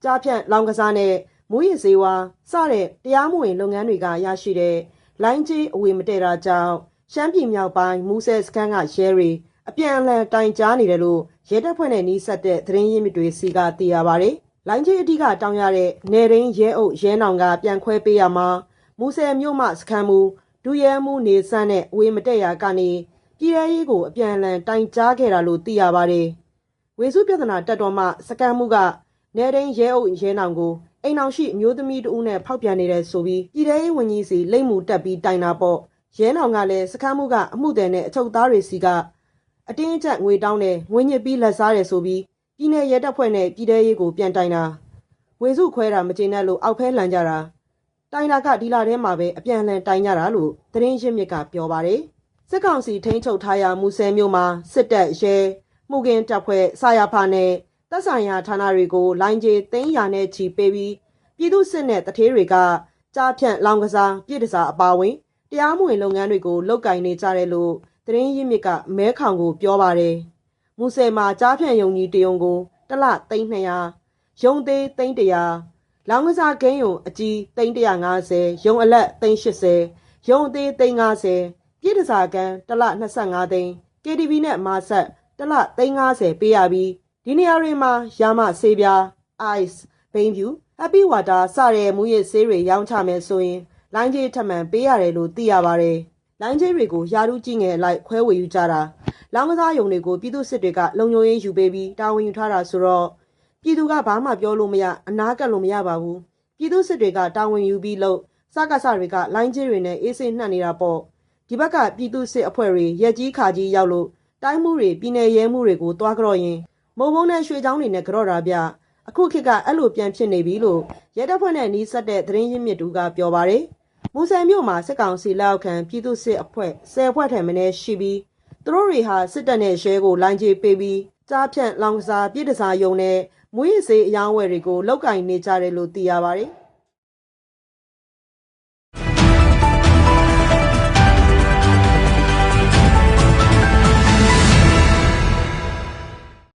ကြားဖြန့်လောင်ကစားနဲ့မူရစ်စေဝါစတဲ့တရားမဝင်လုပ်ငန်းတွေကရရှိတဲ့လိုင်းကြီးအဝေမတည့်တာကြောင့်ရှမ်းပြည်မြောက်ပိုင်းမူဆယ်စခန်းကရဲတွေအပြန်အလှန်တိုင်ကြားနေတယ်လို့ရဲတပ်ဖွဲ့နဲ့နှီးဆက်တဲ့သတင်းရင်းမြစ်တွေစီကသိရပါတယ်။လိုင်းကြီးအဓိကတောင်းရတဲ့နေရင်းရဲအုပ်ရဲနောင်ကပြန်ခွဲပေးရမှာမူဆယ်မြို့မှစခန်းမူဒူရဲမှုနေဆန်းနဲ့အဝေမတည့်ရာကနေပြည်ရဲရေးကိုအပြန်အလှန်တိုင်ကြားခဲ့တာလို့သိရပါတယ်။ဝေစုပြဿနာတက်တော်မှစခန်းမှုကနေရင်းရဲအုပ်ရဲနောင်ကိုအိမ်အောင်ရှိအမျိုးသမီးတဦးနဲ့ဖောက်ပြန်နေတဲ့ဆိုပြီးပြည်ထောင်ရေးဝန်ကြီးစီလိမ့်မှုတက်ပြီးတိုင်တာပေါ့ရဲနောင်ကလည်းစခန်းမှုကအမှုတယ်နဲ့အချုပ်သားတွေစီကအတင်းအကျပ်ငွေတောင်းတယ်ငွေညစ်ပြီးလက်စားတယ်ဆိုပြီးပြည်내ရဲတပ်ဖွဲ့နဲ့ပြည်ထောင်ရေးကိုပြန်တိုင်တာဝေစုခွဲတာမကျေနပ်လို့အောက်ဖဲလန်ကြတာတိုင်တာကဒီလာထဲမှာပဲအပြန်အလှန်တိုင်ကြတာလို့သတင်းရင်းမြစ်ကပြောပါတယ်စစ်ကောင်စီထိန်းချုပ်ထားရာမူဆယ်မြို့မှာစစ်တပ်ရဲမှုကင်းတပ်ဖွဲ့စာရဖာနဲ့သက်ဆိုင်ရာဌာနတွေကိုလိုင်းကြီးသိန်းရာနဲ့ချီပေးပြီးပြည်သူစစ်နဲ့တထေးတွေကကြားဖြန့်လောင်ကစားပြည်တစားအပါဝင်တရားမဝင်လုပ်ငန်းတွေကိုလုတ်ကင်နေကြတယ်လို့သတင်းရင်းမြစ်ကမဲခေါင်ကိုပြောပါတယ်။မူဆယ်မှာကြားဖြန့်ယုံကြီးတယုံကိုတစ်လ300ရုံသေး300လောင်ကစားဂိမ်းယုံအကြီး350ရုံအလက်380ရုံသေး350ပြည်တစားကန်တစ်လ25သိန်း KTV နဲ့မာဆက်တစ်လ350ပေးရပြီးဒီနေရာတွေမှာရာမဆေးပြား ice ဘိန်းဖြူ happy water စတဲ့မူရစ်ဆေးတွေရောင်းချမယ်ဆိုရင်လိုင်းကြီးထပ်မံပေးရတယ်လို့သိရပါတယ်။လိုင်းကြီးတွေကိုယာရုကြီးငယ်လိုက်ခွဲဝေယူကြတာလောင်ကစားယုံတွေကိုပြည်သူစစ်တွေကလုံခြုံရေးယူပေးပြီးတာဝန်ယူထားတာဆိုတော့ပြည်သူကဘာမှပြောလို့မရအနာကပ်လို့မရပါဘူး။ပြည်သူစစ်တွေကတာဝန်ယူပြီးလို့စကားစတွေကလိုင်းကြီးတွေနဲ့အေးဆေးနှက်နေတာပေါ့။ဒီဘက်ကပြည်သူစစ်အဖွဲ့တွေရက်ကြီးခါကြီးရောက်လို့တိုင်းမှုတွေပြည်내ရဲမှုတွေကိုတွားကြတော့ရင်မုံမုံနဲ့ရွှေချောင်းတွေနဲ့ကြော့တာဗျအခုခေတ်ကအဲ့လိုပြန်ဖြစ်နေပြီလို့ရဲတပ်ဖွဲ့နဲ့နှီးဆက်တဲ့သတင်းရင်းမြစ်တူကပြောပါတယ်မူဆယ်မြို့မှာစစ်ကောင်စီလက်အောက်ခံပြည်သူစစ်အဖွဲ့10ဖွဲ့ထံမှန်းရှိပြီးသူတို့တွေဟာစစ်တပ်နဲ့ရဲကိုလိုင်းကြီးပေးပြီးကြားဖြန့်လောင်ကစားပြည်တစားယုံနဲ့မွေးစေးအယောင်းဝယ်တွေကိုလောက်ကင်နေကြတယ်လို့သိရပါတယ်